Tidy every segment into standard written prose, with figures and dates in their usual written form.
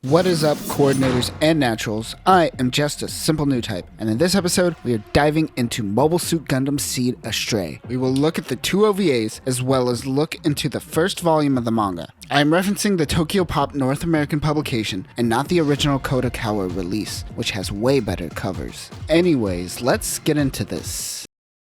What is up, coordinators and naturals? I am just a simple new type, and in this episode, we are diving into Mobile Suit Gundam Seed Astray. We will look at the two OVAs, as well as look into the first volume of the manga. I am referencing the Tokyo Pop North American publication, and not the original Kodakawa release, which has way better covers. Anyways, let's get into this.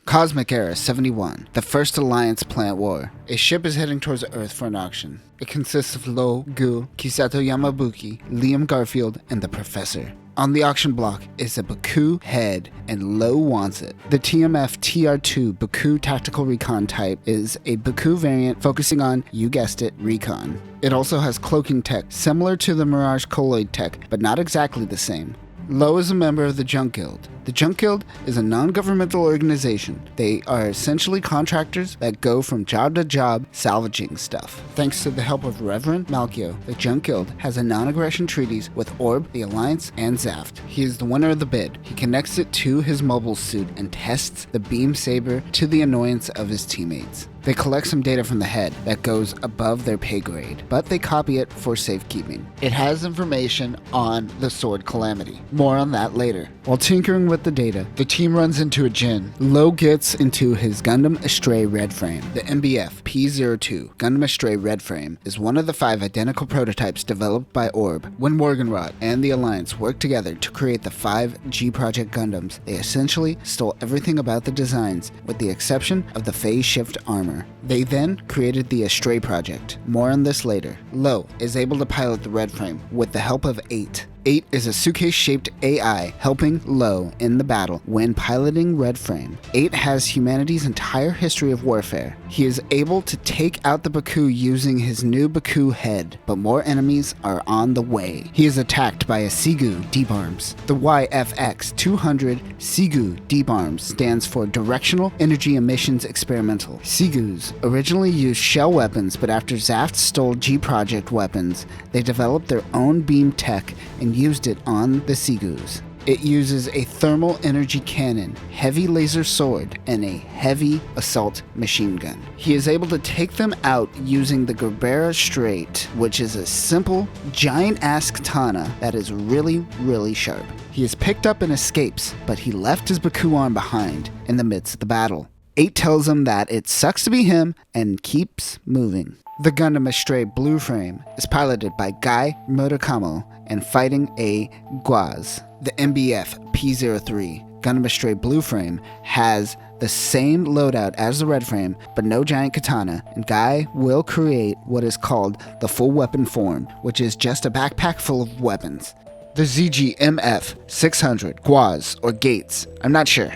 Cosmic Era 71, the First Alliance Plant War. A ship is heading towards Earth for an auction. It consists of Lowe, Gu, Kisato Yamabuki, Liam Garfield, and the Professor. On the auction block is a Baku head, and Lowe wants it. The TMF TR2 Baku Tactical Recon type is a Baku variant focusing on, you guessed it, recon. It also has cloaking tech, similar to the Mirage Colloid tech, but not exactly the same. Lowe is a member of the Junk Guild. The Junk Guild is a non-governmental organization. They are essentially contractors that go from job to job salvaging stuff. Thanks to the help of Reverend Malkio, the Junk Guild has a non-aggression treaties with Orb, the Alliance, and Zaft. He is the winner of the bid. He connects it to his mobile suit and tests the beam saber to the annoyance of his teammates. They collect some data from the head that goes above their pay grade, but they copy it for safekeeping. It has information on the Sword Calamity. More on that later. While tinkering with the data, the team runs into a Jin. Lowe gets into his Gundam Astray Red Frame. The MBF P02 Gundam Astray Red Frame is one of the 5 identical prototypes developed by Orb. When Morgenrot and the Alliance worked together to create the 5 G Project Gundams, they essentially stole everything about the designs, with the exception of the phase shift armor. They then created the Astray project. More on this later. Lowe is able to pilot the Red Frame with the help of 8. 8 is a suitcase-shaped AI helping Lowe in the battle when piloting Red Frame. 8 has humanity's entire history of warfare. He is able to take out the Baku using his new Baku head, but more enemies are on the way. He is attacked by a Sigu Deep Arms. The YFX-200 Sigu Deep Arms stands for Directional Energy Emissions Experimental. Sigus originally used shell weapons, but after Zaft stole G-Project weapons, they developed their own beam tech and used it on the Sigus. It uses a thermal energy cannon, heavy laser sword, and a heavy assault machine gun. He is able to take them out using the Gerbera Straight, which is a simple, giant-ass katana that is really sharp. He is picked up and escapes, but he left his Baku arm behind in the midst of the battle. 8 tells him that it sucks to be him and keeps moving. The Gundam Astray Blue Frame is piloted by Guy Murakamo and fighting a Guaz. The MBF P03 Gundam Astray Blue Frame has the same loadout as the Red Frame, but no giant katana, and Guy will create what is called the full weapon form, which is just a backpack full of weapons. The ZG-MF 600 Guaz, or Gates, I'm not sure,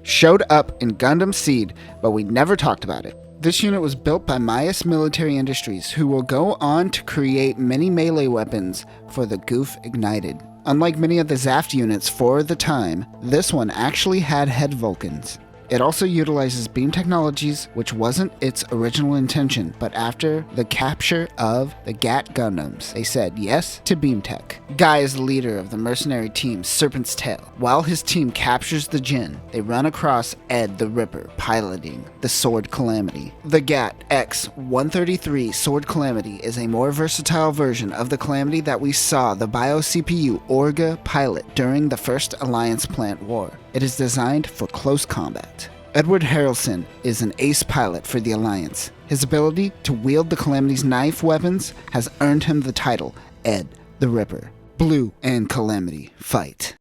showed up in Gundam Seed, but we never talked about it. This unit was built by Myas Military Industries, who will go on to create many melee weapons for the Goof Ignited. Unlike many of the Zaft units for the time, this one actually had head Vulcans. It also utilizes beam technologies, which wasn't its original intention, but after the capture of the GAT Gundams, they said yes to beam tech. Guy is the leader of the mercenary team Serpent's Tail. While his team captures the Jin, they run across Ed the Ripper piloting the Sword Calamity. The GAT X-133 Sword Calamity is a more versatile version of the Calamity that we saw the Bio-CPU Orga pilot during the First Alliance Plant War. It is designed for close combat. Edward Harrelson is an ace pilot for the Alliance. His ability to wield the Calamity's knife weapons has earned him the title Ed the Ripper. Blue and Calamity fight.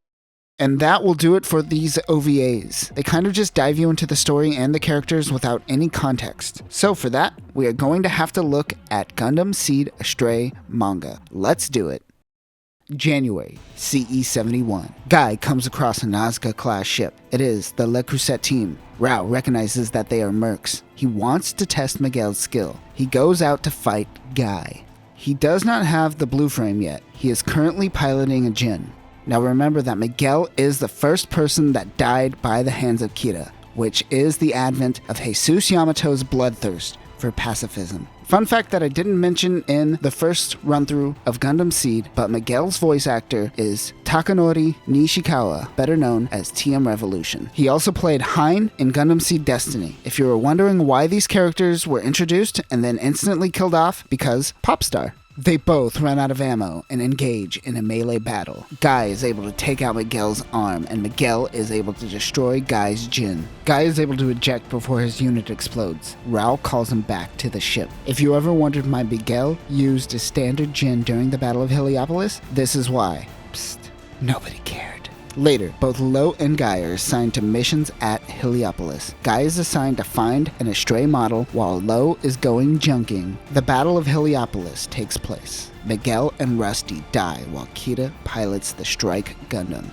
And that will do it for these OVAs. They kind of just dive you into the story and the characters without any context. So for that, we are going to have to look at Gundam Seed Astray manga. Let's do it. January, CE 71. Guy comes across a Nazca-class ship. It is the Le Creuset team. Rao recognizes that they are mercs. He wants to test Miguel's skill. He goes out to fight Guy. He does not have the blue frame yet. He is currently piloting a Jin. Now remember that Miguel is the first person that died by the hands of Kira, which is the advent of Jesus Yamato's bloodthirst for pacifism. Fun fact that I didn't mention in the first run-through of Gundam Seed, but Miguel's voice actor is Takanori Nishikawa, better known as TM Revolution. He also played Hein in Gundam Seed Destiny. If you were wondering why these characters were introduced and then instantly killed off, because pop star. They both run out of ammo and engage in a melee battle. Guy is able to take out Miguel's arm, and Miguel is able to destroy Guy's Jin. Guy is able to eject before his unit explodes. Raul calls him back to the ship. If you ever wondered why Miguel used a standard Jin during the Battle of Heliopolis, this is why. Psst, nobody cared. Later, both Lowe and Guy are assigned to missions at Heliopolis. Guy is assigned to find an Astray model while Lowe is going junking. The Battle of Heliopolis takes place. Miguel and Rusty die while Kita pilots the Strike Gundam.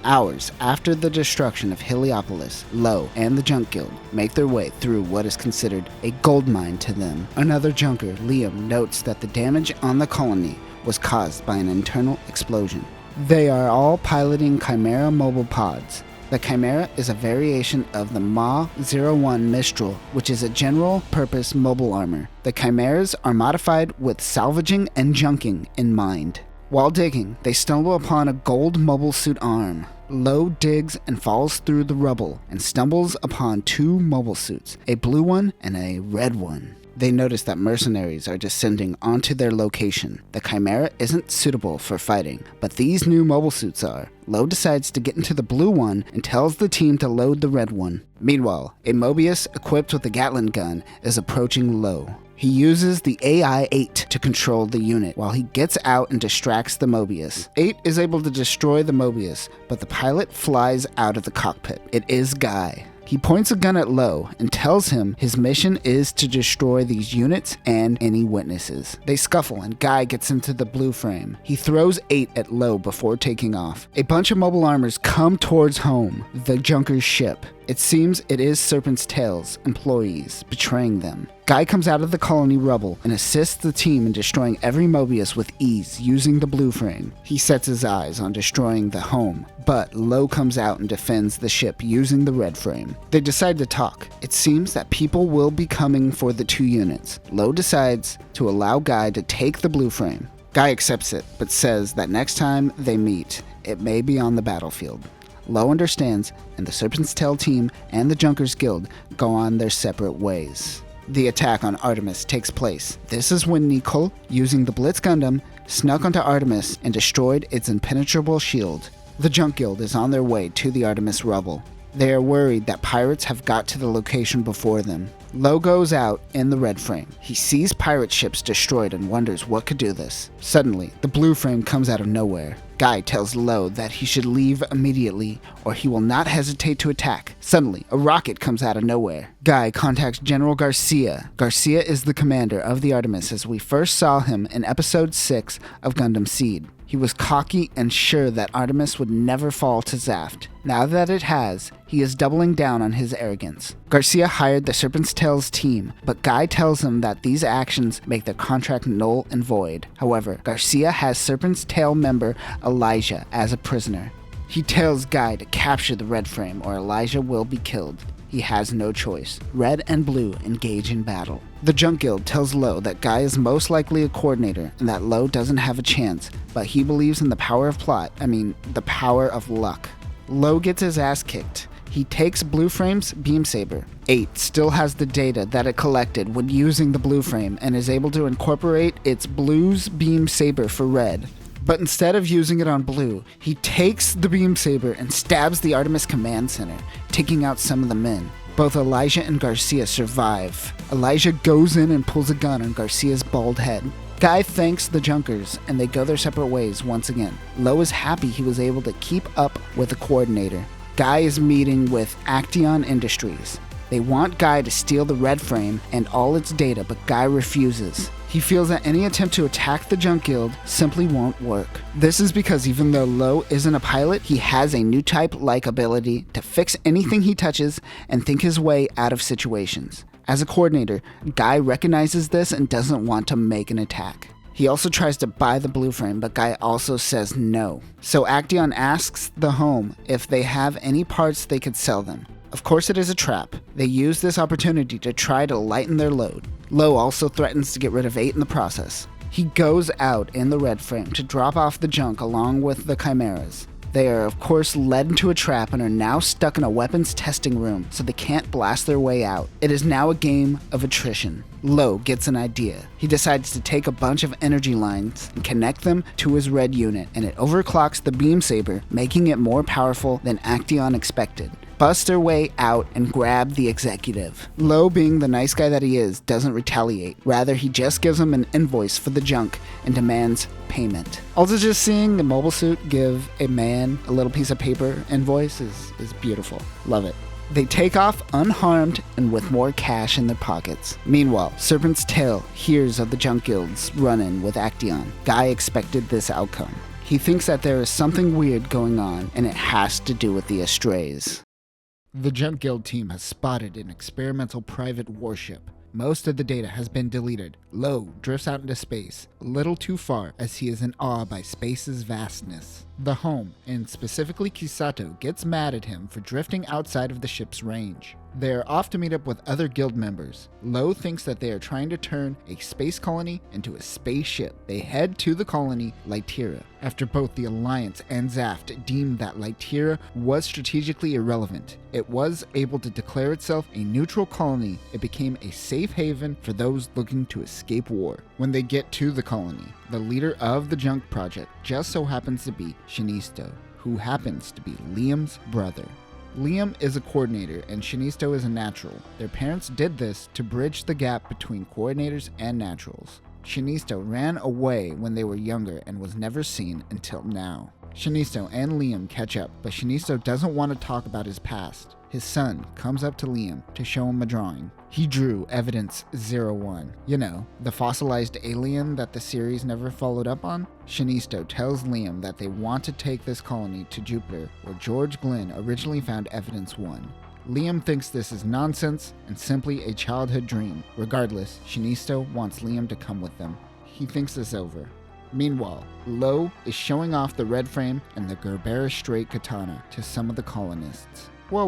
Hours after the destruction of Heliopolis, Lowe and the Junk Guild make their way through what is considered a gold mine to them. Another junker, Liam, notes that the damage on the colony was caused by an internal explosion. They are all piloting Chimera mobile pods. The Chimera is a variation of the Ma-01 Mistral, which is a general-purpose mobile armor. The Chimeras are modified with salvaging and junking in mind. While digging, they stumble upon a gold mobile suit arm. Lowe digs and falls through the rubble and stumbles upon two mobile suits, a blue one and a red one. They notice that mercenaries are descending onto their location. The Chimera isn't suitable for fighting, but these new mobile suits are. Lowe decides to get into the blue one and tells the team to load the red one. Meanwhile, a Mobius equipped with a Gatling gun is approaching Lowe. He uses the AI-8 to control the unit while he gets out and distracts the Mobius. 8 is able to destroy the Mobius, but the pilot flies out of the cockpit. It is Guy. He points a gun at Lowe and tells him his mission is to destroy these units and any witnesses. They scuffle and Guy gets into the blue frame. He throws 8 at Lowe before taking off. A bunch of mobile armors come towards home, the Junker's ship. It seems it is Serpent's Tail's employees betraying them. Guy comes out of the colony rubble and assists the team in destroying every Mobius with ease using the blue frame. He sets his eyes on destroying the home, but Lowe comes out and defends the ship using the red frame. They decide to talk. It seems that people will be coming for the two units. Lowe decides to allow Guy to take the blue frame. Guy accepts it, but says that next time they meet, it may be on the battlefield. Lowe understands, and the Serpent's Tail team and the Junkers Guild go on their separate ways. The attack on Artemis takes place. This is when Nicole, using the Blitz Gundam, snuck onto Artemis and destroyed its impenetrable shield. The Junk Guild is on their way to the Artemis rubble. They are worried that pirates have got to the location before them. Lowe goes out in the red frame. He sees pirate ships destroyed and wonders what could do this. Suddenly, the blue frame comes out of nowhere. Guy tells Lowe that he should leave immediately or he will not hesitate to attack. Suddenly, a rocket comes out of nowhere. Guy contacts General Garcia. Garcia is the commander of the Artemis as we first saw him in episode 6 of Gundam Seed. He was cocky and sure that Artemis would never fall to Zaft. Now that it has, he is doubling down on his arrogance. Garcia hired the Serpent's Tail's team, but Guy tells him that these actions make their contract null and void. However, Garcia has Serpent's Tail member Elijah as a prisoner. He tells Guy to capture the red frame or Elijah will be killed. He has no choice. Red and blue engage in battle. The Junk Guild tells Lowe that Guy is most likely a coordinator and that Lowe doesn't have a chance, but he believes in the power of the power of luck. Lowe gets his ass kicked. He takes Blue Frame's beam saber. 8 still has the data that it collected when using the Blue Frame and is able to incorporate its Blue's beam saber for Red. But instead of using it on Blue, he takes the beam saber and stabs the Artemis command center, taking out some of the men. Both Elijah and Garcia survive. Elijah goes in and pulls a gun on Garcia's bald head. Guy thanks the Junkers, and they go their separate ways once again. Lowe is happy he was able to keep up with the coordinator. Guy is meeting with Action Industries. They want Guy to steal the red frame and all its data, but Guy refuses. He feels that any attempt to attack the Junk Guild simply won't work. This is because even though Lowe isn't a pilot, he has a new type-like ability to fix anything he touches and think his way out of situations. As a coordinator, Guy recognizes this and doesn't want to make an attack. He also tries to buy the blue frame, but Guy also says no. So Action asks the home if they have any parts they could sell them. Of course it is a trap. They use this opportunity to try to lighten their load. Lowe also threatens to get rid of 8 in the process. He goes out in the red frame to drop off the junk along with the chimeras. They are of course led into a trap and are now stuck in a weapons testing room, so they can't blast their way out. It is now a game of attrition. Lowe gets an idea. He decides to take a bunch of energy lines and connect them to his red unit, and it overclocks the beam saber, making it more powerful than Action expected. Bust their way out and grab the executive. Lowe, being the nice guy that he is, doesn't retaliate. Rather, he just gives him an invoice for the junk and demands payment. Also, just seeing the mobile suit give a man a little piece of paper invoice is beautiful. Love it. They take off unharmed and with more cash in their pockets. Meanwhile, Serpent's tail hears of the junk guild's run-in with Action. Guy expected this outcome. He thinks that there is something weird going on, and it has to do with the Astrays. The Junk Guild team has spotted an experimental private warship. Most of the data has been deleted. Lowe drifts out into space, a little too far as he is in awe by space's vastness. The Home, and specifically Kisato, gets mad at him for drifting outside of the ship's range. They are off to meet up with other guild members. Lowe thinks that they are trying to turn a space colony into a spaceship. They head to the colony, Lytira. After both the Alliance and Zaft deemed that Lytira was strategically irrelevant, it was able to declare itself a neutral colony. It became a safe haven for those looking to escape war. When they get to the colony, the leader of the Junk Project just so happens to be Shinisto, who happens to be Liam's brother. Liam is a coordinator and Shinisto is a natural. Their parents did this to bridge the gap between coordinators and naturals. Shinisto ran away when they were younger and was never seen until now. Shinisto and Liam catch up, but Shinisto doesn't want to talk about his past. His son comes up to Liam to show him a drawing. He drew Evidence 01. You know, the fossilized alien that the series never followed up on? Shinisto tells Liam that they want to take this colony to Jupiter, where George Glynn originally found Evidence 1. Liam thinks this is nonsense and simply a childhood dream. Regardless, Shinisto wants Liam to come with them. He thinks this over. Meanwhile, Lowe is showing off the red frame and the Gerbera Straight katana to some of the colonists. Whoa,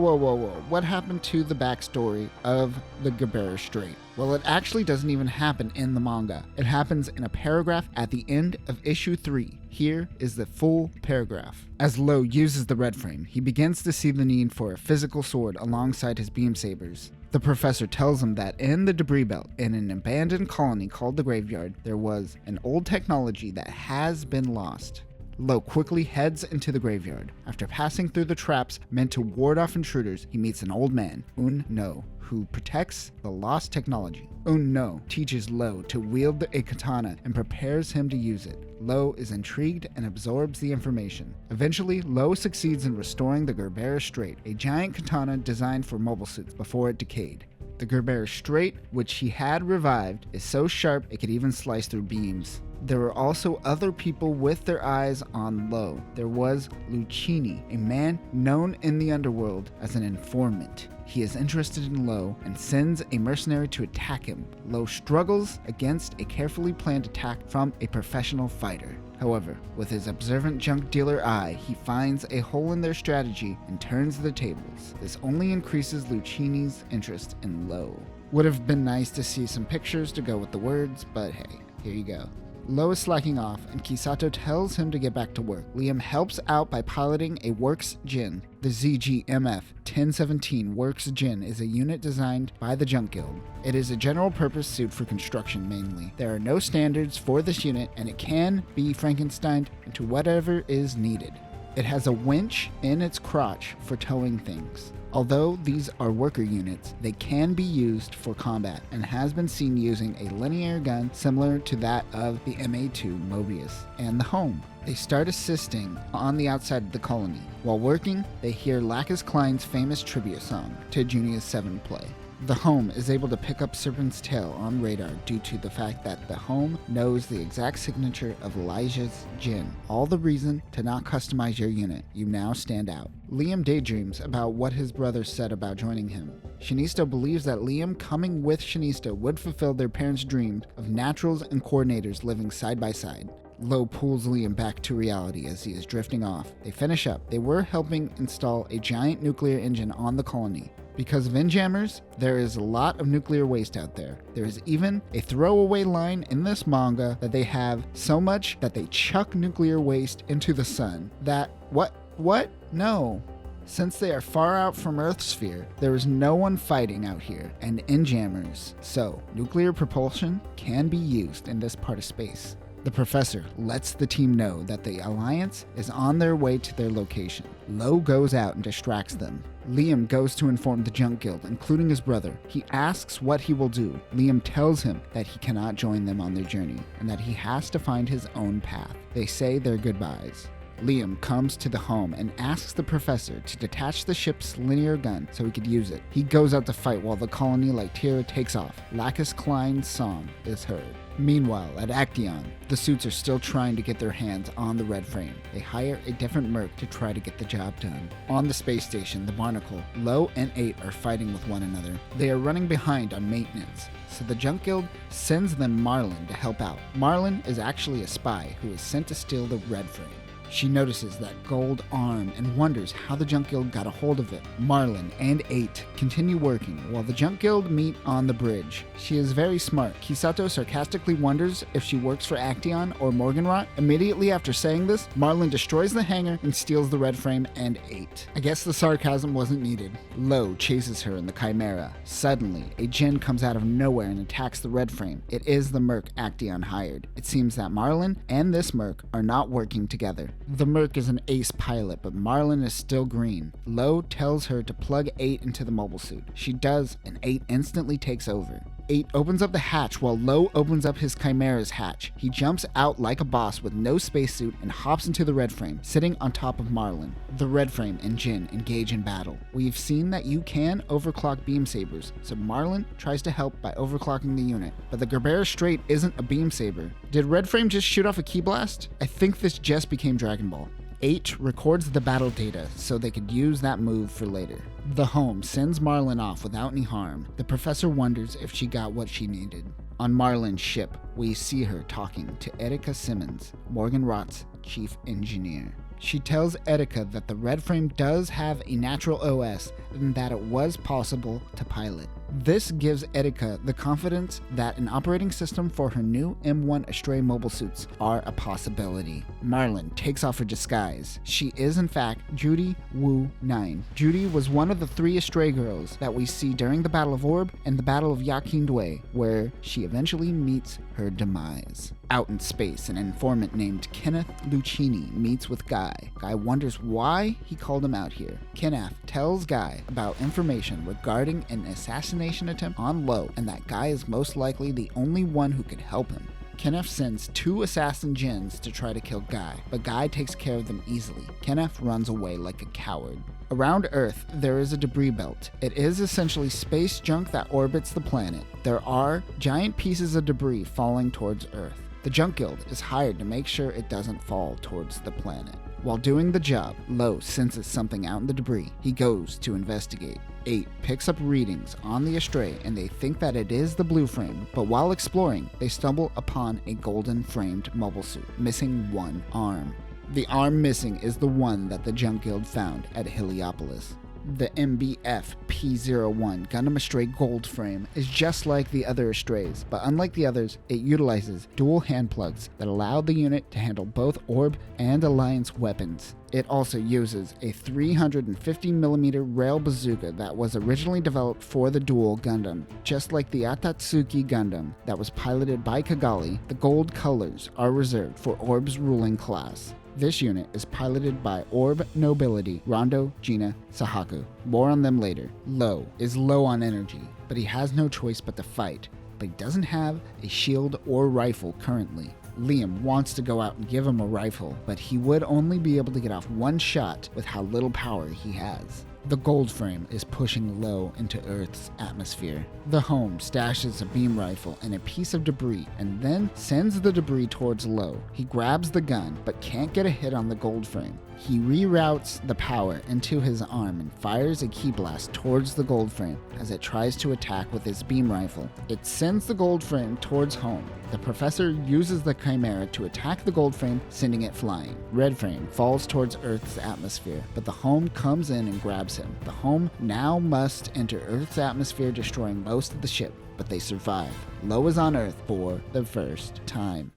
what happened to the backstory of the Gerbera Straight? Well, it actually doesn't even happen in the manga. It happens in a paragraph at the end of issue 3. Here is the full paragraph. As Lowe uses the red frame, he begins to see the need for a physical sword alongside his beam sabers. The professor tells him that in the debris belt, in an abandoned colony called the Graveyard, there was an old technology that has been lost. Lowe quickly heads into the graveyard. After passing through the traps meant to ward off intruders, he meets an old man, No, who protects the lost technology. No teaches Lowe to wield a katana and prepares him to use it. Lowe is intrigued and absorbs the information. Eventually, Lowe succeeds in restoring the Gerbera Straight, a giant katana designed for mobile suits before it decayed. The Gerbera Straight, which he had revived, is so sharp it could even slice through beams. There were also other people with their eyes on Lowe. There was Lucchini, a man known in the underworld as an informant. He is interested in Lowe and sends a mercenary to attack him. Lowe struggles against a carefully planned attack from a professional fighter. However, with his observant junk dealer eye, he finds a hole in their strategy and turns the tables. This only increases Lucchini's interest in Lowe. Would have been nice to see some pictures to go with the words, but hey, here you go. Lowe is slacking off, and Kisato tells him to get back to work. Liam helps out by piloting a Works Jin. The ZGMF 1017 Works Jin is a unit designed by the Junk Guild. It is a general-purpose suit for construction mainly. There are no standards for this unit, and it can be Frankensteined into whatever is needed. It has a winch in its crotch for towing things. Although these are worker units, they can be used for combat and has been seen using a linear gun similar to that of the MA2 Mobius and the Home. They start assisting on the outside of the colony. While working, they hear Lacus Klein's famous tribute song to Junia's 7 play. The Home is able to pick up Serpent's tail on radar due to the fact that the Home knows the exact signature of Elijah's Jin. All the reason to not customize your unit. You now stand out. Liam daydreams about what his brother said about joining him. Shinisto believes that Liam coming with Shinisto would fulfill their parents' dreams of naturals and coordinators living side by side. Lowe pulls Liam back to reality as he is drifting off. They finish up. They were helping install a giant nuclear engine on the colony. Because of Windjammers, there is a lot of nuclear waste out there. There is even a throwaway line in this manga that they have so much that they chuck nuclear waste into the sun. That, what? What? No. Since they are far out from Earth's sphere, there is no one fighting out here and in jammers, so nuclear propulsion can be used in this part of space. The professor lets the team know that the Alliance is on their way to their location. Lowe goes out and distracts them. Liam goes to inform the Junk Guild, including his brother. He asks what he will do. Liam tells him that he cannot join them on their journey and that he has to find his own path. They say their goodbyes. Liam comes to the home and asks the professor to detach the ship's linear gun so he could use it. He goes out to fight while the colony like Tira takes off. Lacus Klein's song is heard. Meanwhile, at Acteon, the suits are still trying to get their hands on the red frame. They hire a different merc to try to get the job done. On the space station, the Barnacle, Lowe and Eight are fighting with one another. They are running behind on maintenance, so the Junk Guild sends them Marlin to help out. Marlin is actually a spy who is sent to steal the red frame. She notices that gold arm and wonders how the Junk Guild got a hold of it. Marlin and Eight continue working while the Junk Guild meet on the bridge. She is very smart. Kisato sarcastically wonders if she works for Acteon or Morganrot. Immediately after saying this, Marlin destroys the hangar and steals the red frame and Eight. I guess the sarcasm wasn't needed. Lowe chases her in the Chimera. Suddenly, a Jinn comes out of nowhere and attacks the red frame. It is the merc Acteon hired. It seems that Marlin and this merc are not working together. The merc is an ace pilot, but Marlin is still green. Lowe tells her to plug Eight into the mobile suit. She does, and Eight instantly takes over. Eight opens up the hatch while Lowe opens up his Chimera's hatch. He jumps out like a boss with no spacesuit and hops into the red frame, sitting on top of Marlin. The red frame and Jinn engage in battle. We've seen that you can overclock beam sabers, so Marlin tries to help by overclocking the unit. But the Gerbera Straight isn't a beam saber. Did red frame just shoot off a key blast? I think this just became Dragon Ball. 8 records the battle data so they could use that move for later. The home sends Marlin off without any harm. The professor wonders if she got what she needed. On Marlin's ship, we see her talking to Etika Simmons, Morganrot's chief engineer. She tells Etika that the red frame does have a natural OS and that it was possible to pilot. This gives Etika the confidence that an operating system for her new M1 Astray mobile suits are a possibility. Marlin takes off her disguise. She is in fact Judy Wu 9. Judy was one of the 3 Astray girls that we see during the Battle of Orb and the Battle of Yakindwe, where she eventually meets her demise. Out in space, an informant named Kenneth Lucchini meets with Guy. Guy wonders why he called him out here. Kenneth tells Guy about information regarding an assassination attempt on Lowe and that Guy is most likely the only one who could help him. Kenneth sends 2 assassin Jinns to try to kill Guy, but Guy takes care of them easily. Kenneth runs away like a coward. Around Earth, there is a debris belt. It is essentially space junk that orbits the planet. There are giant pieces of debris falling towards Earth. The Junk Guild is hired to make sure it doesn't fall towards the planet. While doing the job, Lowe senses something out in the debris. He goes to investigate. 8 picks up readings on the Astray and they think that it is the blue frame, but while exploring, they stumble upon a golden framed mobile suit, missing one arm. The arm missing is the one that the Junk Guild found at Heliopolis. The MBF P01 Gundam Astray Gold Frame is just like the other Astrays, but unlike the others, it utilizes dual hand plugs that allow the unit to handle both Orb and Alliance weapons. It also uses a 350mm rail bazooka that was originally developed for the dual Gundam. Just like the Atatsuki Gundam that was piloted by Kigali, the gold colors are reserved for Orb's ruling class. This unit is piloted by Orb Nobility, Rondo, Gina, Saku. More on them later. Lowe is low on energy, but he has no choice but to fight. But he doesn't have a shield or rifle currently. Liam wants to go out and give him a rifle, but he would only be able to get off one shot with how little power he has. The gold frame is pushing Lowe into Earth's atmosphere. The home stashes a beam rifle and a piece of debris and then sends the debris towards Lowe. He grabs the gun but can't get a hit on the gold frame. He reroutes the power into his arm and fires a key blast towards the gold frame as it tries to attack with his beam rifle. It sends the gold frame towards home. The professor uses the Chimera to attack the gold frame, sending it flying. Red frame falls towards Earth's atmosphere, but the home comes in and grabs him. The home now must enter Earth's atmosphere, destroying most of the ship, but they survive. Lowe is on Earth for the first time.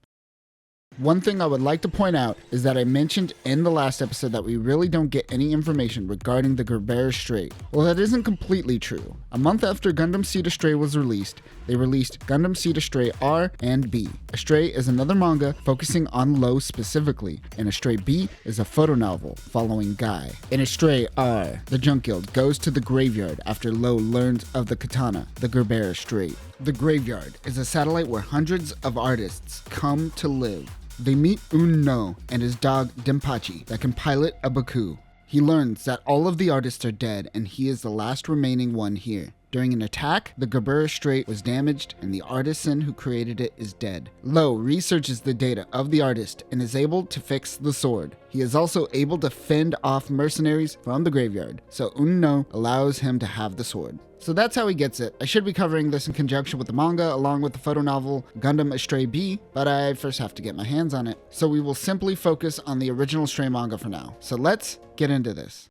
One thing I would like to point out is that I mentioned in the last episode that we really don't get any information regarding the Gerbera Straight. Well, that isn't completely true. A month after Gundam Seed Astray was released, they released Gundam Seed Astray R and B. Astray is another manga focusing on Lowe specifically, and Astray B is a photonovel following Guy. In Astray R, the Junk Guild goes to the graveyard after Lowe learns of the katana, the Gerbera Straight. The graveyard is a satellite where hundreds of artists come to live. They meet No and his dog Denpachi that can pilot a Baku. He learns that all of the artists are dead and he is the last remaining one here. During an attack, the Gerbera Straight was damaged and the artisan who created it is dead. Lowe researches the data of the artist and is able to fix the sword. He is also able to fend off mercenaries from the graveyard, so No allows him to have the sword. So that's how he gets it. I should be covering this in conjunction with the manga along with the photonovel Gundam Astray B, but I first have to get my hands on it. So we will simply focus on the original Astray manga for now. So let's get into this.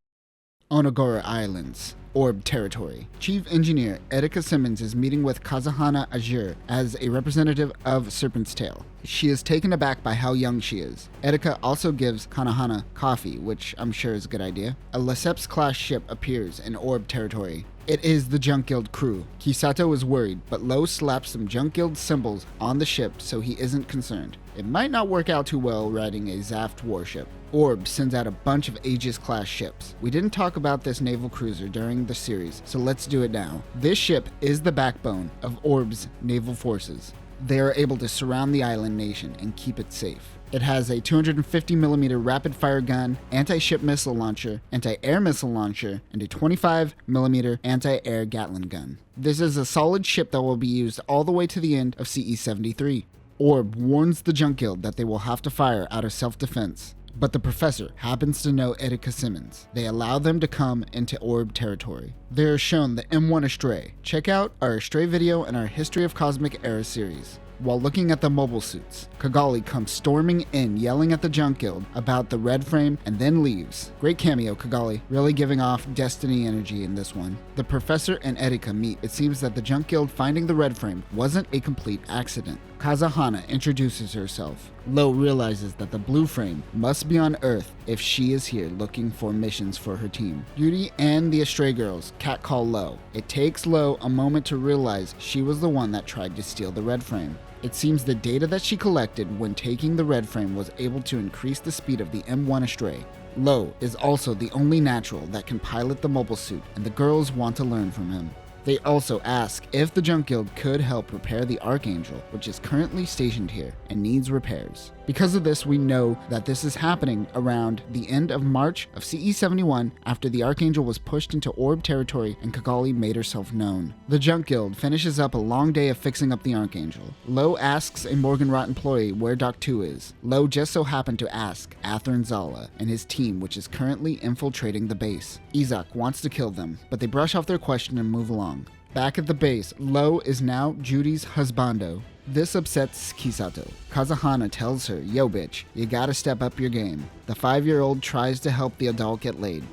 Onogoro Islands, Orb Territory. Chief Engineer Erika Simmons is meeting with Kazahana Azure as a representative of Serpent's Tail. She is taken aback by how young she is. Erika also gives Kanahana coffee, which I'm sure is a good idea. A Lesseps-class ship appears in Orb Territory. It is the Junk Guild crew. Kisato is worried, but Lowe slaps some Junk Guild symbols on the ship so he isn't concerned. It might not work out too well riding a Zaft warship. Orb sends out a bunch of Aegis-class ships. We didn't talk about this naval cruiser during the series, so let's do it now. This ship is the backbone of Orb's naval forces. They are able to surround the island nation and keep it safe. It has a 250mm rapid-fire gun, anti-ship missile launcher, anti-air missile launcher, and a 25mm anti-air Gatling gun. This is a solid ship that will be used all the way to the end of CE-73. Orb warns the Junk Guild that they will have to fire out of self-defense. But the professor happens to know Erika Simmons. They allow them to come into Orb territory. They are shown the M1 Astray. Check out our Astray video in our History of Cosmic Era series. While looking at the mobile suits, Kigali comes storming in yelling at the Junk Guild about the red frame and then leaves. Great cameo, Kigali, really giving off Destiny energy in this one. The professor and Erika meet. It seems that the Junk Guild finding the red frame wasn't a complete accident. Kazahana introduces herself. Lowe realizes that the blue frame must be on Earth if she is here looking for missions for her team. Judy and the Astray girls catcall Lowe. It takes Lowe a moment to realize she was the one that tried to steal the red frame. It seems the data that she collected when taking the red frame was able to increase the speed of the M1 Astray. Lowe is also the only natural that can pilot the mobile suit, and the girls want to learn from him. They also ask if the Junk Guild could help repair the Archangel, which is currently stationed here and needs repairs. Because of this, we know that this is happening around the end of March of CE-71 after the Archangel was pushed into Orb territory and Kigali made herself known. The Junk Guild finishes up a long day of fixing up the Archangel. Lowe asks a Morgenrot employee where Doc 2 is. Lowe just so happened to ask Atherin Zala and his team, which is currently infiltrating the base. Izak wants to kill them, but they brush off their question and move along. Back at the base, Lowe is now Judy's husbando. This upsets Kisato. Kazahana tells her, "Yo bitch, you gotta step up your game." The 5-year-old tries to help the adult get laid.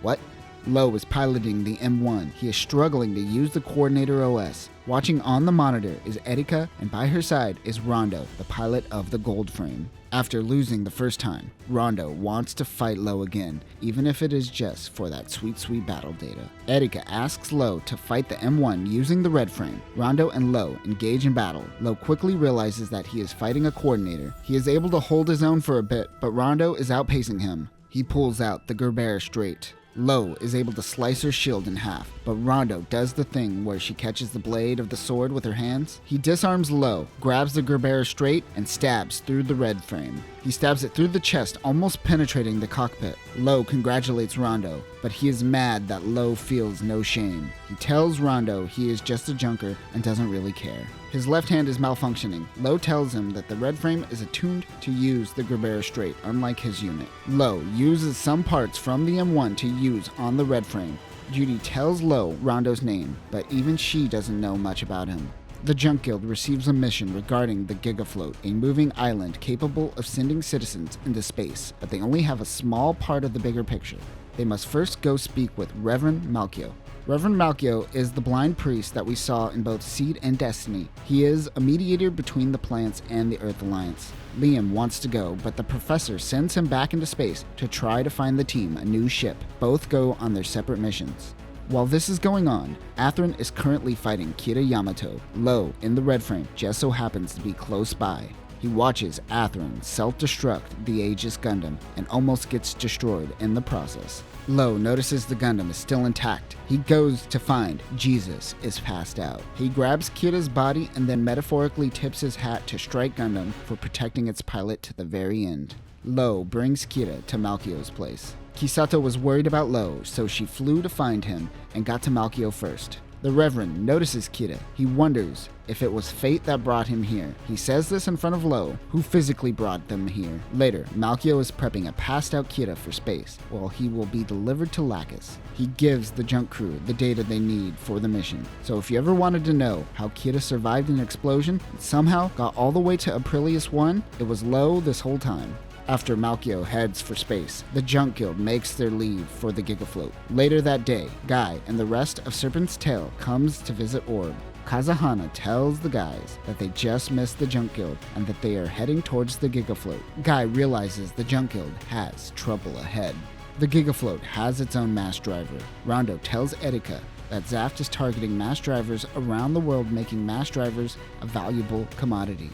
What? Lowe is piloting the M1. He is struggling to use the coordinator OS. Watching on the monitor is Erika, and by her side is Rondo, the pilot of the gold frame. After losing the first time, Rondo wants to fight Lowe again, even if it is just for that sweet, sweet battle data. Erika asks Lowe to fight the M1 using the red frame. Rondo and Lowe engage in battle. Lowe quickly realizes that he is fighting a coordinator. He is able to hold his own for a bit, but Rondo is outpacing him. He pulls out the Gerbera Straight. Lowe is able to slice her shield in half, but Rondo does the thing where she catches the blade of the sword with her hands. He disarms Lowe, grabs the Gerbera Straight, and stabs through the red frame. He stabs it through the chest, almost penetrating the cockpit. Lowe congratulates Rondo, but he is mad that Lowe feels no shame. He tells Rondo he is just a junker and doesn't really care. His left hand is malfunctioning. Lowe tells him that the red frame is attuned to use the Gerbera Straight, unlike his unit. Lowe uses some parts from the M1 to use on the red frame. Judy tells Lowe Rondo's name, but even she doesn't know much about him. The Junk Guild receives a mission regarding the Giga Float, a moving island capable of sending citizens into space, but they only have a small part of the bigger picture. They must first go speak with Reverend Malchio. Reverend Malkio is the blind priest that we saw in both Seed and Destiny. He is a mediator between the plants and the Earth Alliance. Liam wants to go, but the professor sends him back into space to try to find the team a new ship. Both go on their separate missions. While this is going on, Athrun is currently fighting Kira Yamato. Lowe, in the red frame, just so happens to be close by. He watches Athrun self-destruct the Aegis Gundam and almost gets destroyed in the process. Lowe notices the Gundam is still intact. He goes to find Jesus is passed out. He grabs Kira's body and then metaphorically tips his hat to Strike Gundam for protecting its pilot to the very end. Lowe brings Kira to Malkio's place. Kisato was worried about Lowe, so she flew to find him and got to Malkio first. The Reverend notices Kira. He wonders if it was fate that brought him here. He says this in front of Lowe, who physically brought them here. Later, Malkio is prepping a passed-out Kira for space, while he will be delivered to Lacus. He gives the junk crew the data they need for the mission. So if you ever wanted to know how Kira survived an explosion and somehow got all the way to Aprilius 1, it was Lowe this whole time. After Malkio heads for space, the Junk Guild makes their leave for the Gigafloat. Later that day, Guy and the rest of Serpent's Tail comes to visit Orb. Kazahana tells the guys that they just missed the Junk Guild and that they are heading towards the Gigafloat. Guy realizes the Junk Guild has trouble ahead. The Gigafloat has its own mass driver. Rondo tells Erika that Zaft is targeting mass drivers around the world, making mass drivers a valuable commodity.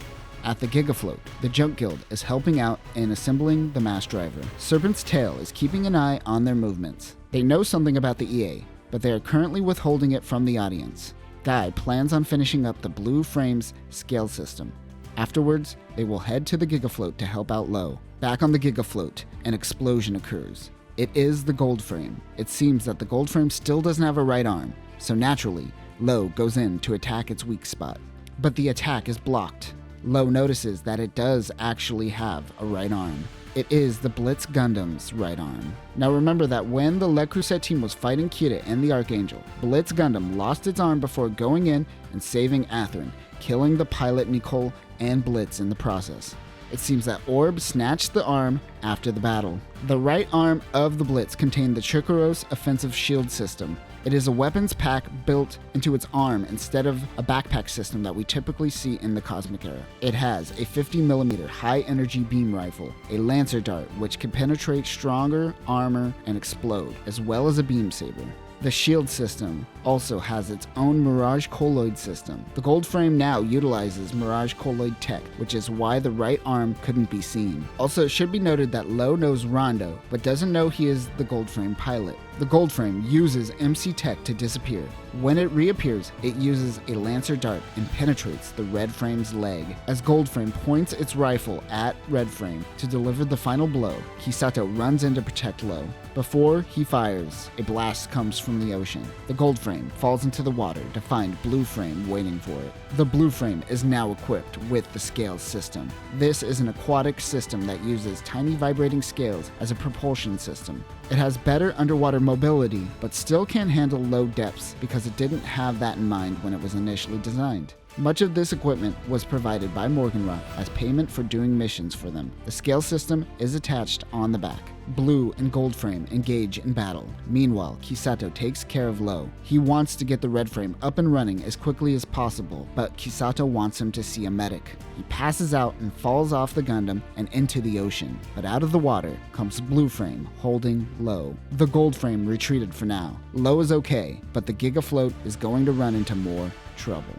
At the Gigafloat, the Junk Guild is helping out in assembling the mass driver. Serpent's Tail is keeping an eye on their movements. They know something about the EA, but they are currently withholding it from the audience. Guy plans on finishing up the Blue Frame's scale system. Afterwards, they will head to the Gigafloat to help out Lowe. Back on the Gigafloat, an explosion occurs. It is the Gold Frame. It seems that the Gold Frame still doesn't have a right arm, so naturally, Lowe goes in to attack its weak spot. But the attack is blocked. Lowe notices that it does actually have a right arm. It is the Blitz Gundam's right arm. Now remember that when the Le Creuset team was fighting Kira and the Archangel, Blitz Gundam lost its arm before going in and saving Athrun, killing the pilot Nicole and Blitz in the process. It seems that Orb snatched the arm after the battle. The right arm of the Blitz contained the Chikuros offensive shield system. It is a weapons pack built into its arm instead of a backpack system that we typically see in the Cosmic Era. It has a 50mm high-energy beam rifle, a Lancer Dart which can penetrate stronger armor and explode, as well as a beam saber. The shield system also has its own Mirage Colloid system. The Gold Frame now utilizes Mirage Colloid tech, which is why the right arm couldn't be seen. Also, it should be noted that Lowe knows Rondo, but doesn't know he is the Gold Frame pilot. The Gold Frame uses MC Tech to disappear. When it reappears, it uses a Lancer Dart and penetrates the Red Frame's leg. As Gold Frame points its rifle at Red Frame to deliver the final blow, Kisato runs in to protect Lowe. Before he fires, a blast comes from the ocean. The Gold Frame falls into the water to find Blue Frame waiting for it. The Blue Frame is now equipped with the scales system. This is an aquatic system that uses tiny vibrating scales as a propulsion system. It has better underwater mobility, but still can't handle low depths because it didn't have that in mind when it was initially designed. Much of this equipment was provided by Morganroth as payment for doing missions for them. The scale system is attached on the back. Blue and Gold Frame engage in battle. Meanwhile, Kisato takes care of Lowe. He wants to get the Red Frame up and running as quickly as possible, but Kisato wants him to see a medic. He passes out and falls off the Gundam and into the ocean, but out of the water comes Blue Frame holding Lowe. The Gold Frame retreated for now. Lowe is okay, but the Gigafloat is going to run into more trouble.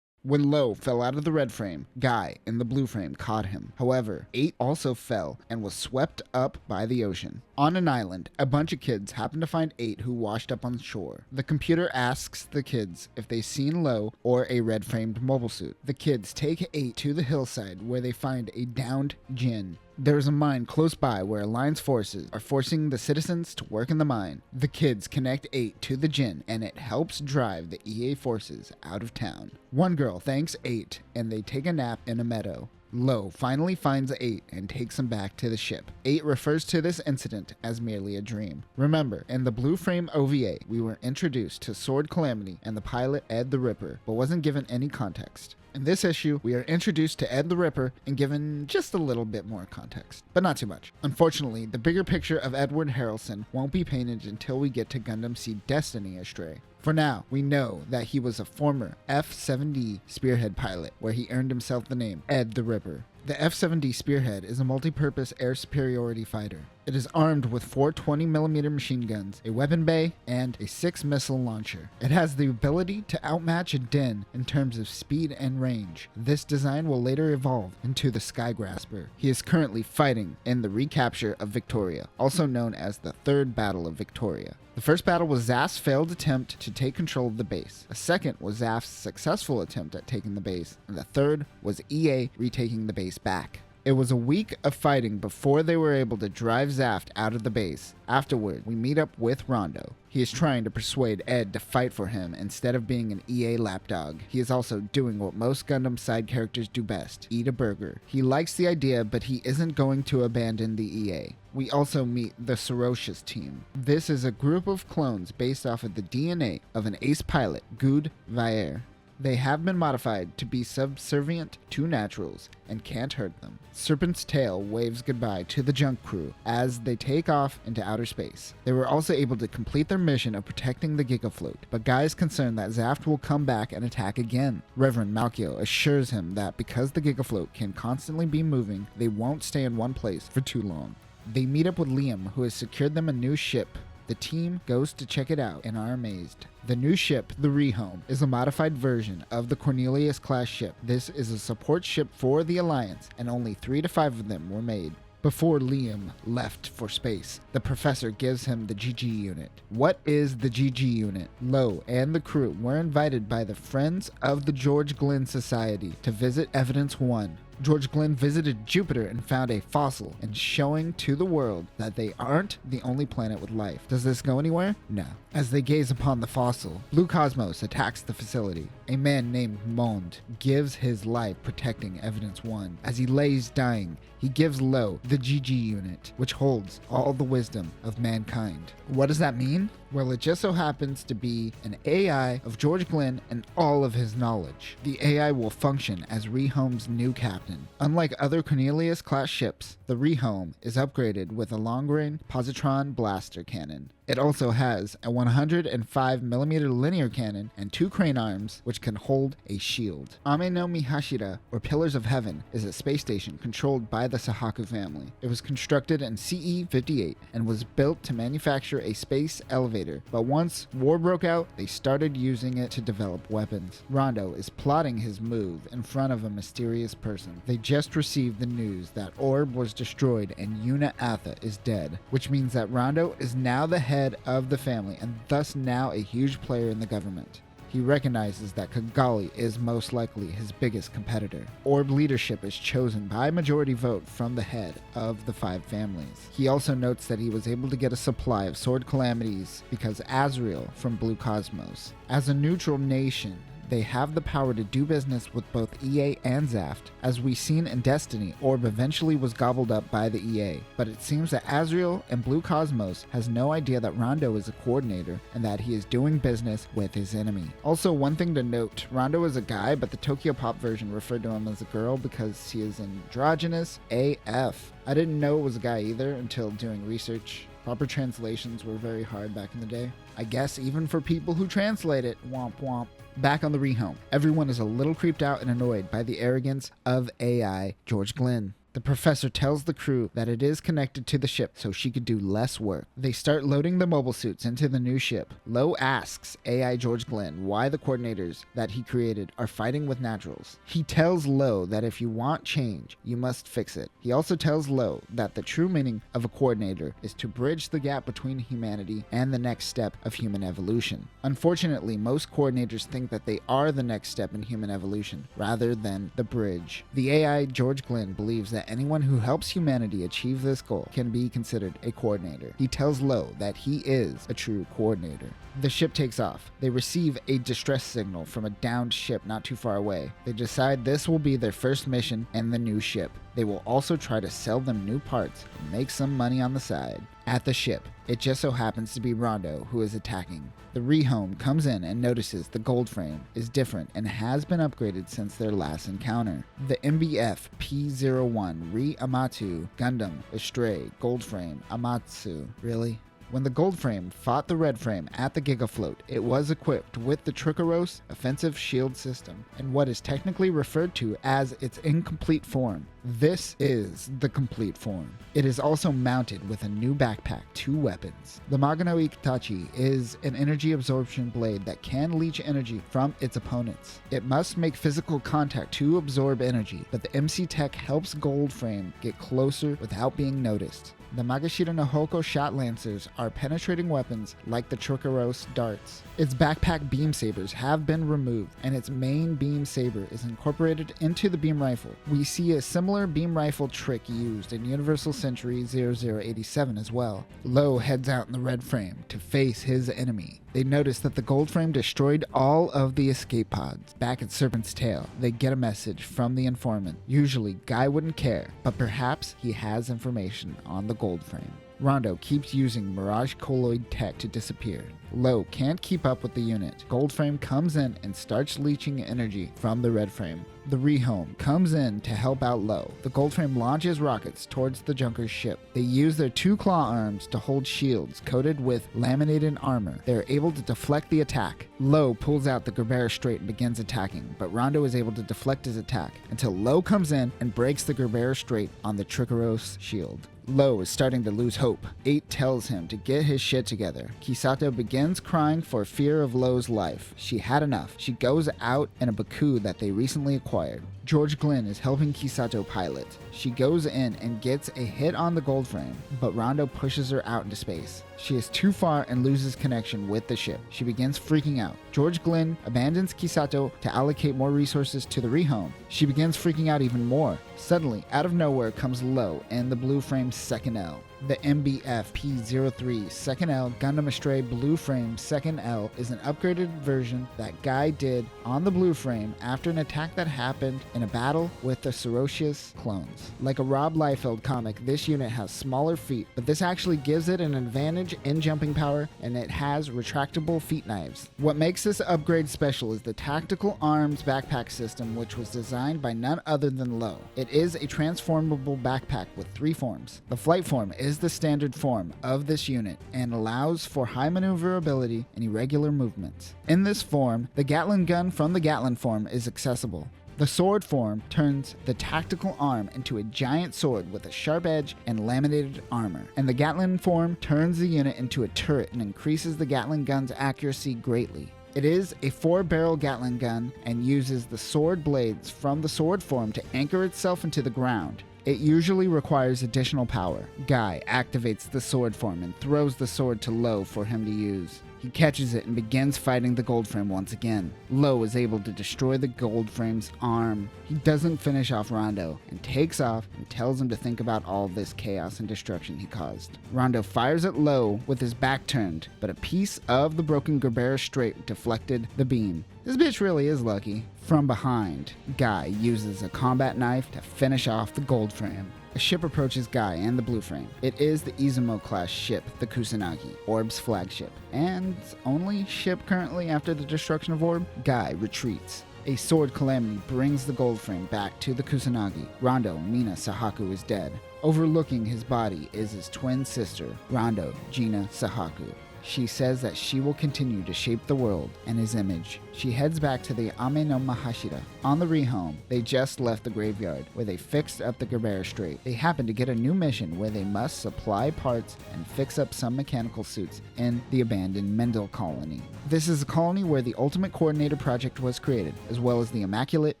When Lowe fell out of the Red Frame, Guy in the Blue Frame caught him. However, 8 also fell and was swept up by the ocean. On an island, a bunch of kids happen to find 8 who washed up on shore. The computer asks the kids if they've seen Lowe or a red-framed mobile suit. The kids take 8 to the hillside where they find a downed Jin. There is a mine close by where Alliance forces are forcing the citizens to work in the mine. The kids connect 8 to the Jin, and it helps drive the EA forces out of town. One girl thanks 8, and they take a nap in a meadow. Lowe finally finds 8 and takes him back to the ship. 8 refers to this incident as merely a dream. Remember, in the Blue Frame OVA, we were introduced to Sword Calamity and the pilot Ed the Ripper, but wasn't given any context. In this issue, we are introduced to Ed the Ripper and given just a little bit more context, but not too much. Unfortunately, the bigger picture of Edward Harrelson won't be painted until we get to Gundam Seed Destiny Astray. For now, we know that he was a former F-7D Spearhead pilot, where he earned himself the name Ed the Ripper. The F-7D Spearhead is a multi-purpose air superiority fighter. It is armed with 4 20mm machine guns, a weapon bay, and a 6-missile launcher. It has the ability to outmatch a Din in terms of speed and range. This design will later evolve into the Skygrasper. He is currently fighting in the recapture of Victoria, also known as the Third Battle of Victoria. The first battle was Zaf's failed attempt to take control of the base. The second was Zaf's successful attempt at taking the base, and the third was EA retaking the base back. It was a week of fighting before they were able to drive Zaf out of the base. Afterward, we meet up with Rondo. He is trying to persuade Ed to fight for him instead of being an EA lapdog. He is also doing what most Gundam side characters do best, eat a burger. He likes the idea, but he isn't going to abandon the EA. We also meet the Sorocious team. This is a group of clones based off of the DNA of an ace pilot, Good Vaer. They have been modified to be subservient to naturals and can't hurt them. Serpent's tail waves goodbye to the junk crew as they take off into outer space. They were also able to complete their mission of protecting the Giga float, but Guy is concerned that Zaft will come back and attack again. Reverend Malkio assures him that because the Giga float can constantly be moving, they won't stay in one place for too long. They meet up with Liam, who has secured them a new ship. The team goes to check it out and are amazed. The new ship, the ReHome, is a modified version of the Cornelius-class ship. This is a support ship for the Alliance, and only 3 to 5 of them were made. Before Liam left for space, the professor gives him the GG unit. What is the GG unit? Lowe and the crew were invited by the Friends of the George Glenn Society to visit Evidence 1. George Glenn visited Jupiter and found a fossil, and showing to the world that they aren't the only planet with life. Does this go anywhere? No. As they gaze upon the fossil, Blue Cosmos attacks the facility. A man named Mond gives his life protecting Evidence 1. As he lays dying, he gives Lowe the GG unit, which holds all the wisdom of mankind. What does that mean? Well, it just so happens to be an AI of George Glenn and all of his knowledge. The AI will function as ReHome's new captain. Unlike other Cornelius-class ships, the ReHome is upgraded with a long-range positron blaster cannon. It also has a 105mm linear cannon and 2 crane arms, which can hold a shield. Ame no Mihashira, or Pillars of Heaven, is a space station controlled by the Saku family. It was constructed in CE 58 and was built to manufacture a space elevator, but once war broke out, they started using it to develop weapons. Rondo is plotting his move in front of a mysterious person. They just received the news that Orb was destroyed and Yuna Atha is dead, which means that Rondo is now the head of the family and thus now a huge player in the government. He recognizes that Kigali is most likely his biggest competitor. Orb leadership is chosen by majority vote from the head of the 5 families. He also notes that he was able to get a supply of sword calamities because Azrael from Blue Cosmos. As a neutral nation, they have the power to do business with both EA and Zaft. As we've seen in Destiny, Orb eventually was gobbled up by the EA, but it seems that Azrael and Blue Cosmos has no idea that Rondo is a coordinator and that he is doing business with his enemy. Also, one thing to note, Rondo is a guy, but the Tokyo Pop version referred to him as a girl because he is androgynous AF. I didn't know it was a guy either until doing research. Proper translations were very hard back in the day. I guess even for people who translate it, womp womp. Back on the ReHome, everyone is a little creeped out and annoyed by the arrogance of AI George Glenn. The professor tells the crew that it is connected to the ship so she could do less work. They start loading the mobile suits into the new ship. Lowe asks AI George Glenn why the coordinators that he created are fighting with naturals. He tells Lowe that if you want change, you must fix it. He also tells Lowe that the true meaning of a coordinator is to bridge the gap between humanity and the next step of human evolution. Unfortunately, most coordinators think that they are the next step in human evolution, rather than the bridge. The AI George Glenn believes that anyone who helps humanity achieve this goal can be considered a coordinator. He tells Lowe that he is a true coordinator. The ship takes off. They receive a distress signal from a downed ship not too far away. They decide this will be their first mission in the new ship. They will also try to sell them new parts and make some money on the side. At the ship, it just so happens to be Rondo who is attacking. The ReHome comes in and notices the gold frame is different and has been upgraded since their last encounter. The MBF P01 Yamato Gundam Astray gold frame Amatsu. Really? When the gold frame fought the red frame at the Giga float, it was equipped with the Trikeros offensive shield system and what is technically referred to as its incomplete form. This is the complete form. It is also mounted with a new backpack, 2 weapons. The Magano Ikitachi is an energy absorption blade that can leech energy from its opponents. It must make physical contact to absorb energy, but the MC Tech helps gold frame get closer without being noticed. The Magashira no Hoko shot lancers are penetrating weapons like the Trikeros darts. Its backpack beam sabers have been removed and its main beam saber is incorporated into the beam rifle. We see a similar beam rifle trick used in Universal Century 0087 as well. Lowe heads out in the red frame to face his enemy. They notice that the gold frame destroyed all of the escape pods. Back at Serpent's tail, they get a message from the informant. Usually, Guy wouldn't care, but perhaps he has information on the gold frame. Rondo keeps using Mirage Colloid tech to disappear. Lowe can't keep up with the unit. Gold frame comes in and starts leeching energy from the red frame. The ReHome comes in to help out Lowe. The gold frame launches rockets towards the Junker's ship. They use their 2 claw arms to hold shields coated with laminated armor. They are able to deflect the attack. Lowe pulls out the Gerbera Straight and begins attacking, but Rondo is able to deflect his attack until Lowe comes in and breaks the Gerbera Straight on the Trikeros shield. Lowe is starting to lose hope. 8 tells him to get his shit together. Kisato begins crying for fear of Lowe's life. She had enough. She goes out in a Baku that they recently acquired. George Glenn is helping Kisato pilot. She goes in and gets a hit on the gold frame, but Rondo pushes her out into space. She is too far and loses connection with the ship. She begins freaking out. George Glenn abandons Kisato to allocate more resources to the ReHome. She begins freaking out even more. Suddenly, out of nowhere comes Lowe and the blue frame second L. The MBF P03 second L Gundam Astray blue frame second L is an upgraded version that Guy did on the blue frame after an attack that happened in a battle with the Sorocious clones. Like a Rob Liefeld comic, this unit has smaller feet, but this actually gives it an advantage in jumping power, and it has retractable feet knives. What makes this upgrade special is the tactical arms backpack system, which was designed by none other than Lowe. It is a transformable backpack with 3 forms. The flight form is the standard form of this unit and allows for high maneuverability and irregular movements. In this form, the Gatling gun from the Gatling form is accessible. The sword form turns the tactical arm into a giant sword with a sharp edge and laminated armor, and the Gatling form turns the unit into a turret and increases the Gatling gun's accuracy greatly. It is a 4-barrel Gatling gun and uses the sword blades from the sword form to anchor itself into the ground. It usually requires additional power. Guy activates the sword form and throws the sword to Lowe for him to use. He catches it and begins fighting the gold frame once again. Lowe is able to destroy the gold frame's arm. He doesn't finish off Rondo and takes off and tells him to think about all this chaos and destruction he caused. Rondo fires at Lowe with his back turned, but a piece of the broken Gerbera Straight deflected the beam. This bitch really is lucky. From behind, Guy uses a combat knife to finish off the gold frame. A ship approaches Guy and the blue frame. It is the Izumo-class ship, the Kusanagi, Orb's flagship, and only ship currently after the destruction of Orb. Guy retreats. A sword calamity brings the gold frame back to the Kusanagi. Rondo, Mina Sahaku is dead. Overlooking his body is his twin sister, Rondo, Gina Sahaku. She says that she will continue to shape the world in his image. She heads back to the Ame no Mahashira. On the ReHome, they just left the graveyard where they fixed up the Gerbera Straight. They happen to get a new mission where they must supply parts and fix up some mechanical suits in the abandoned Mendel Colony. This is a colony where the Ultimate Coordinator project was created, as well as the immaculate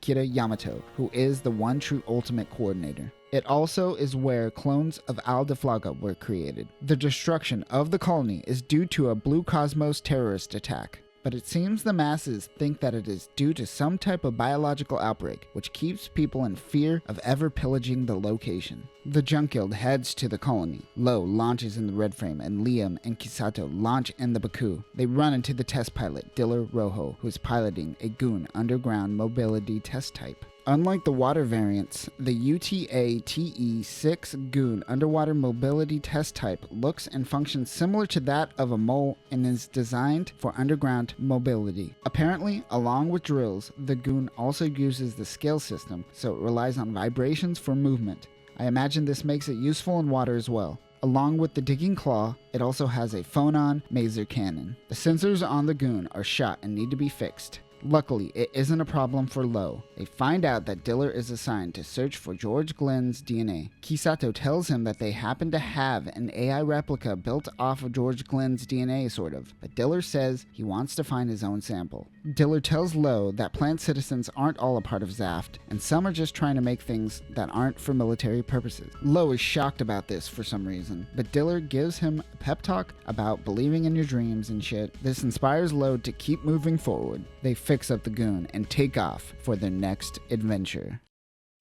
Kira Yamato, who is the one true Ultimate Coordinator. It also is where clones of Al Deflaga were created. The destruction of the colony is due to a Blue Cosmos terrorist attack, but it seems the masses think that it is due to some type of biological outbreak, which keeps people in fear of ever pillaging the location. The Junk Guild heads to the colony. Lowe launches in the red frame, and Liam and Kisato launch in the Baku. They run into the test pilot, Diller Rojo, who is piloting a Goon underground mobility test type. Unlike the water variants, the UTA-TE-6 Goon underwater mobility test type looks and functions similar to that of a mole and is designed for underground mobility. Apparently, along with drills, the Goon also uses the scale system, so it relies on vibrations for movement. I imagine this makes it useful in water as well. Along with the digging claw, it also has a phonon maser cannon. The sensors on the Goon are shot and need to be fixed. Luckily, it isn't a problem for Lowe. They find out that Diller is assigned to search for George Glenn's DNA. Kisato tells him that they happen to have an AI replica built off of George Glenn's DNA, sort of, but Diller says he wants to find his own sample. Diller tells Lowe that plant citizens aren't all a part of Zaft, and some are just trying to make things that aren't for military purposes. Lowe is shocked about this for some reason, but Diller gives him a pep talk about believing in your dreams and shit. This inspires Lowe to keep moving forward. They fix up the Goon and take off for their next adventure.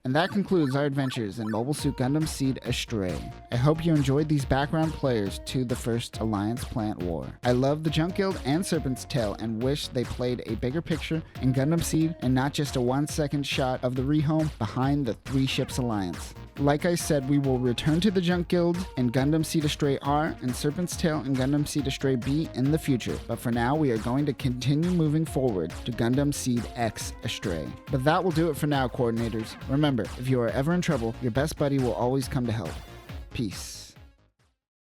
And that concludes our adventures in Mobile Suit Gundam Seed Astray. I hope you enjoyed these background players to the first Alliance Plant War. I love the Junk Guild and Serpent's Tail and wish they played a bigger picture in Gundam Seed and not just a 1-second shot of the ReHome behind the 3 ships alliance. Like I said, we will return to the Junk Guild in Gundam Seed Astray R and Serpent's Tail and Gundam Seed Astray B in the future, but for now we are going to continue moving forward to Gundam Seed X Astray. But that will do it for now, coordinators. Remember, if you are ever in trouble, your best buddy will always come to help. Peace.